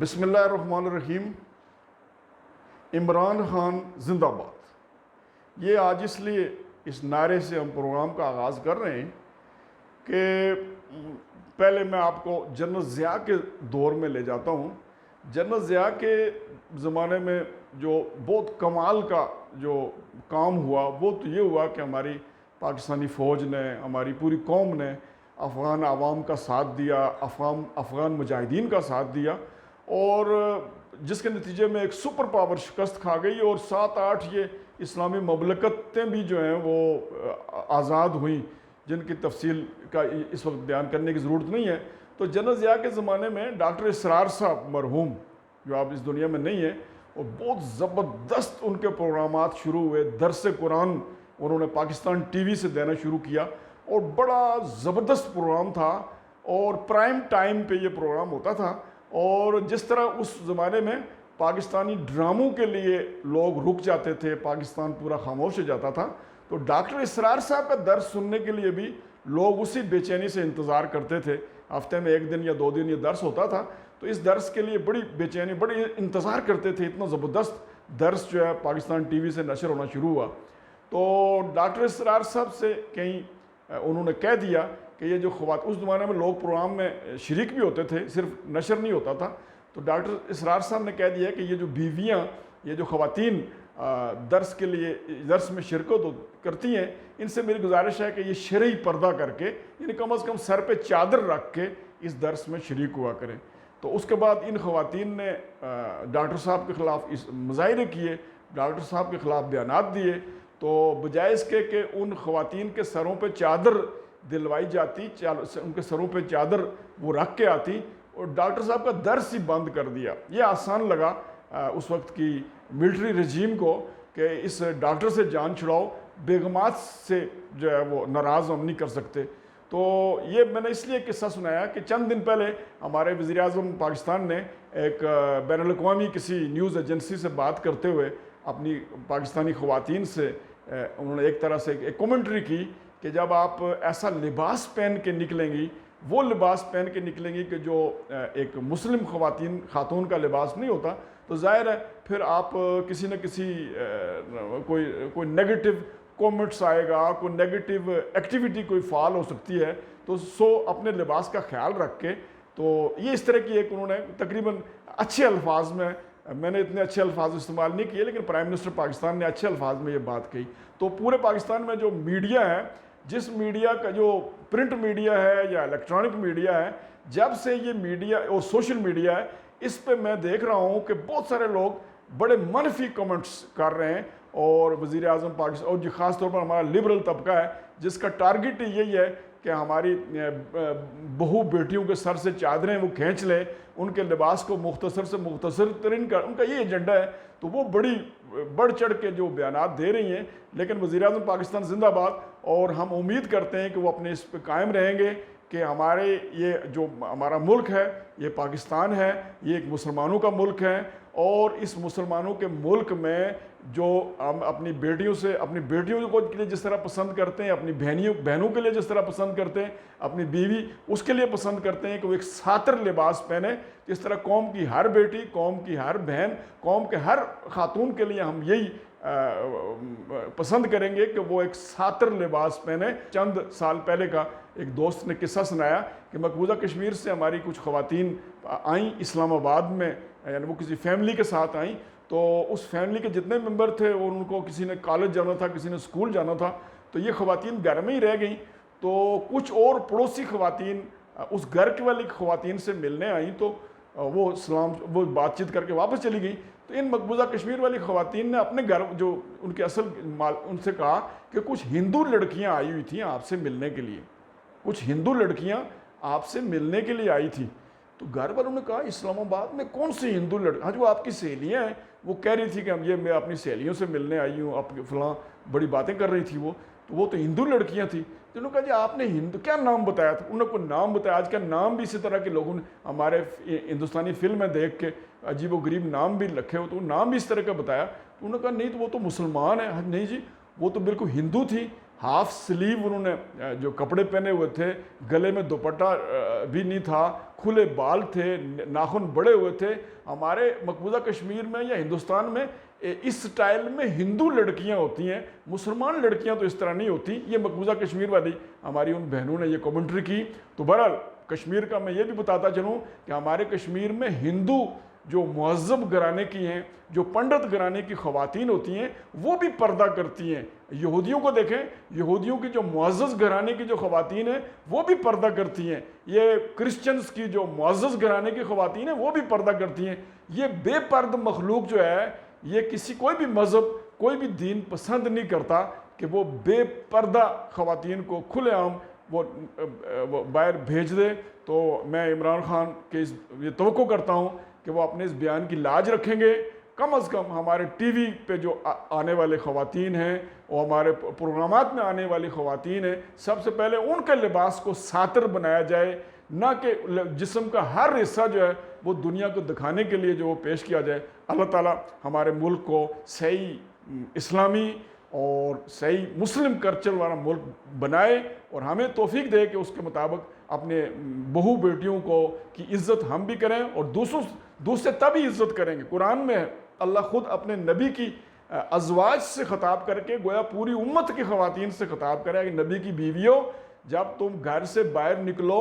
بسم اللہ الرحمن الرحیم۔ عمران خان زندہ باد، یہ آج اس لیے اس نعرے سے ہم پروگرام کا آغاز کر رہے ہیں کہ پہلے میں آپ کو جنرل ضیاء کے دور میں لے جاتا ہوں۔ جنرل ضیاء کے زمانے میں جو بہت کمال کا جو کام ہوا وہ تو یہ ہوا کہ ہماری پاکستانی فوج نے، ہماری پوری قوم نے افغان عوام کا ساتھ دیا، افغان مجاہدین کا ساتھ دیا، اور جس کے نتیجے میں ایک سپر پاور شکست کھا گئی، اور 7-8 یہ اسلامی مملکتیں بھی جو ہیں وہ آزاد ہوئیں، جن کی تفصیل کا اس وقت بیان کرنے کی ضرورت نہیں ہے۔ تو جنرل ضیاء کے زمانے میں ڈاکٹر اسرار صاحب مرحوم، جو آپ اس دنیا میں نہیں ہیں، اور بہت زبردست ان کے پروگرامات شروع ہوئے۔ درس قرآن انہوں نے پاکستان ٹی وی سے دینا شروع کیا، اور بڑا زبردست پروگرام تھا، اور پرائم ٹائم پہ یہ پروگرام ہوتا تھا۔ اور جس طرح اس زمانے میں پاکستانی ڈراموں کے لیے لوگ رک جاتے تھے، پاکستان پورا خاموش ہو جاتا تھا، تو ڈاکٹر اسرار صاحب کا درس سننے کے لیے بھی لوگ اسی بے چینی سے انتظار کرتے تھے۔ ہفتے میں 1 دن یا 2 دن یہ درس ہوتا تھا، تو اس درس کے لیے بڑی بے چینی، بڑی انتظار کرتے تھے۔ اتنا زبردست درس جو ہے پاکستان ٹی وی سے نشر ہونا شروع ہوا، تو ڈاکٹر اسرار صاحب سے کہیں انہوں نے کہہ دیا کہ یہ جو خواتین، اس زمانے میں لوگ پروگرام میں شریک بھی ہوتے تھے، صرف نشر نہیں ہوتا تھا، تو ڈاکٹر اسرار صاحب نے کہہ دیا کہ یہ جو بیویاں، یہ جو خواتین درس کے لیے درس میں شرکت کرتی ہیں، ان سے میری گزارش ہے کہ یہ شرعی پردہ کر کے، یعنی کم از کم سر پہ چادر رکھ کے اس درس میں شریک ہوا کریں۔ تو اس کے بعد ان خواتین نے ڈاکٹر صاحب کے خلاف مظاہرے کیے، ڈاکٹر صاحب کے خلاف بیانات دیے، تو بجائے اس کے کہ ان خواتین کے سروں پہ چادر دلوائی جاتی، ان کے سروں پہ چادر وہ رکھ کے آتی، اور ڈاکٹر صاحب کا درس ہی بند کر دیا۔ یہ آسان لگا اس وقت کی ملٹری رجیم کو کہ اس ڈاکٹر سے جان چھڑاؤ، بیگمات سے جو ہے وہ ناراض ہم نہیں کر سکتے۔ تو یہ میں نے اس لیے قصہ سنایا کہ چند دن پہلے ہمارے وزیر اعظم پاکستان نے ایک بین الاقوامی کسی نیوز ایجنسی سے بات کرتے ہوئے اپنی پاکستانی خواتین سے انہوں نے ایک طرح سے ایک کومنٹری کی کہ جب آپ ایسا لباس پہن کے نکلیں گی، وہ لباس پہن کے نکلیں گی کہ جو ایک مسلم خاتون کا لباس نہیں ہوتا، تو ظاہر ہے پھر آپ کسی نہ کسی کوئی نیگیٹو کومنٹس آئے گا، کوئی نیگیٹو ایکٹیویٹی کوئی فعال ہو سکتی ہے، تو اپنے لباس کا خیال رکھ کے، تو یہ اس طرح کی ایک انہوں نے تقریباً اچھے الفاظ میں نے اتنے اچھے الفاظ استعمال نہیں کیے، لیکن پرائم منسٹر پاکستان نے اچھے الفاظ میں یہ بات کہی۔ تو پورے پاکستان میں جو میڈیا ہے، جس میڈیا کا جو پرنٹ میڈیا ہے یا الیکٹرانک میڈیا ہے، جب سے یہ میڈیا اور سوشل میڈیا ہے، اس پہ میں دیکھ رہا ہوں کہ بہت سارے لوگ بڑے منفی کمنٹس کر رہے ہیں، اور وزیر اعظم پاکستان، اور جو خاص طور پر ہمارا لبرل طبقہ ہے، جس کا ٹارگٹ یہی ہے کہ ہماری بہو بیٹیوں کے سر سے چادریں وہ کھینچ لیں، ان کے لباس کو مختصر سے مختصر ترین ان کا یہ ایجنڈا ہے، تو وہ بڑھ چڑھ کے جو بیانات دے رہی ہیں۔ لیکن وزیر اعظم پاکستان زندہ باد، اور ہم امید کرتے ہیں کہ وہ اپنے اس پہ قائم رہیں گے کہ ہمارے یہ جو ہمارا ملک ہے، یہ پاکستان ہے، یہ ایک مسلمانوں کا ملک ہے، اور اس مسلمانوں کے ملک میں جو ہم اپنی بیٹیوں کو کے لیے جس طرح پسند کرتے ہیں، اپنی بہنوں کے لیے جس طرح پسند کرتے ہیں، اپنی بیوی اس کے لیے پسند کرتے ہیں کہ وہ ایک ساتر لباس پہنے، جس طرح قوم کی ہر بیٹی، قوم کی ہر بہن، قوم کے ہر خاتون کے لیے ہم یہی پسند کریں گے کہ وہ ایک ساتر لباس پہنے۔ چند سال پہلے کا ایک دوست نے قصہ سنایا کہ مقبوضہ کشمیر سے ہماری کچھ خواتین آئیں اسلام آباد میں، یعنی وہ کسی فیملی کے ساتھ آئیں، تو اس فیملی کے جتنے ممبر تھے ان کو کسی نے کالج جانا تھا، کسی نے اسکول جانا تھا، تو یہ خواتین گھر میں ہی رہ گئیں۔ تو کچھ اور پڑوسی خواتین اس گھر کی والی خواتین سے ملنے آئیں، تو وہ بات چیت کر کے واپس چلی گئیں۔ تو ان مقبوضہ کشمیر والی خواتین نے اپنے گھر جو ان کے ان سے کہا کہ کچھ ہندو لڑکیاں آئی ہوئی تھیں آپ سے ملنے کے لیے، کچھ ہندو لڑکیاں آپ سے ملنے کے لیے آئی تھیں۔ تو گھر والوں نے کہا اسلام آباد میں کون سی ہندو لڑکیاں؟ جو آپ کی سہیلیاں ہیں، وہ کہہ رہی تھی کہ میں اپنی سہیلیوں سے ملنے آئی ہوں، آپ فلاں بڑی باتیں کر رہی تھی، وہ تو ہندو لڑکیاں تھیں۔ تو انہوں نے کہا جی آپ نے کیا نام بتایا تھا؟ انہوں نے کوئی نام بتایا، آج کل نام بھی اسی طرح کے لوگوں نے ہمارے ہندوستانی فلم میں دیکھ کے عجیب و غریب نام بھی رکھے ہو، تو نام بھی اس طرح کا بتایا۔ تو انہوں نے کہا نہیں، تو وہ تو مسلمان ہے۔ نہیں جی، وہ تو بالکل ہندو تھی، ہاف سلیو انہوں نے جو کپڑے پہنے ہوئے تھے، گلے میں دوپٹہ بھی نہیں تھا، کھلے بال تھے، ناخن بڑے ہوئے تھے۔ ہمارے مقبوضہ کشمیر میں یا ہندوستان میں اس سٹائل میں ہندو لڑکیاں ہوتی ہیں، مسلمان لڑکیاں تو اس طرح نہیں ہوتی۔ یہ مقبوضہ کشمیر والی ہماری ان بہنوں نے یہ کمنٹری کی۔ تو بہرحال کشمیر کا میں یہ بھی بتاتا چلوں کہ ہمارے کشمیر میں ہندو جو مہذب گھرانے کی ہیں، جو پنڈت گھرانے کی خواتین ہوتی ہیں، وہ بھی پردہ کرتی ہیں۔ یہودیوں کو دیکھیں، یہودیوں کی جو معزز گھرانے کی جو خواتین ہیں وہ بھی پردہ کرتی ہیں۔ یہ کرسچنز کی جو معزز گھرانے کی خواتین ہیں وہ بھی پردہ کرتی ہیں۔ یہ بے پرد مخلوق جو ہے، یہ کوئی بھی مذہب، کوئی بھی دین پسند نہیں کرتا کہ وہ بے پردہ خواتین کو کھلے عام وہ باہر بھیج دے۔ تو میں عمران خان کے یہ توقع کرتا ہوں کہ وہ اپنے اس بیان کی لاج رکھیں گے۔ کم از کم ہمارے ٹی وی پہ جو آنے والے خواتین ہیں اور ہمارے پروگرامات میں آنے والی خواتین ہیں، سب سے پہلے ان کے لباس کو ساتر بنایا جائے، نہ کہ جسم کا ہر حصہ جو ہے وہ دنیا کو دکھانے کے لیے جو وہ پیش کیا جائے۔ اللہ تعالیٰ ہمارے ملک کو صحیح اسلامی اور صحیح مسلم کلچر والا ملک بنائے، اور ہمیں توفیق دے کہ اس کے مطابق اپنے بہو بیٹیوں کی عزت ہم بھی کریں اور دوسرے تبھی عزت کریں گے۔ قرآن میں اللہ خود اپنے نبی کی ازواج سے خطاب کر کے گویا پوری امت کی خواتین سے خطاب کرے کہ نبی کی بیویوں، جب تم گھر سے باہر نکلو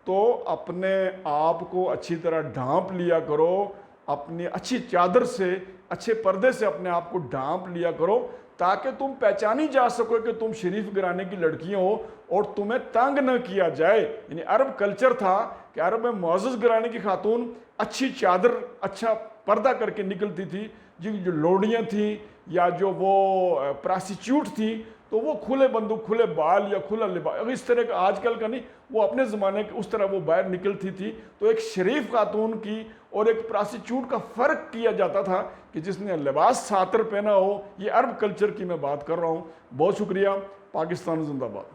تو اپنے آپ کو اچھی طرح ڈھانپ لیا کرو، اپنی اچھی چادر سے، اچھے پردے سے اپنے آپ کو ڈھانپ لیا کرو، تاکہ تم پہچانی جا سکو کہ تم شریف گھرانے کی لڑکیاں ہو اور تمہیں تنگ نہ کیا جائے۔ یعنی عرب کلچر تھا کہ عرب میں معزز گھرانے کی خاتون اچھی چادر، اچھا پردہ کر کے نکلتی تھی۔ جو لوڑیاں تھیں یا جو وہ پراسٹیچیوٹ تھیں تو وہ کھلے بندوق، کھلے بال یا کھلا لباس، اس طرح کا آج کل کا نہیں، وہ اپنے زمانے کے اس طرح وہ باہر نکلتی تھی۔ تو ایک شریف خاتون کی اور ایک پراسٹیچیوٹ کا فرق کیا جاتا تھا کہ جس نے لباس ساتر پہنا ہو۔ یہ عرب کلچر کی میں بات کر رہا ہوں۔ بہت شکریہ۔ پاکستان زندہ باد۔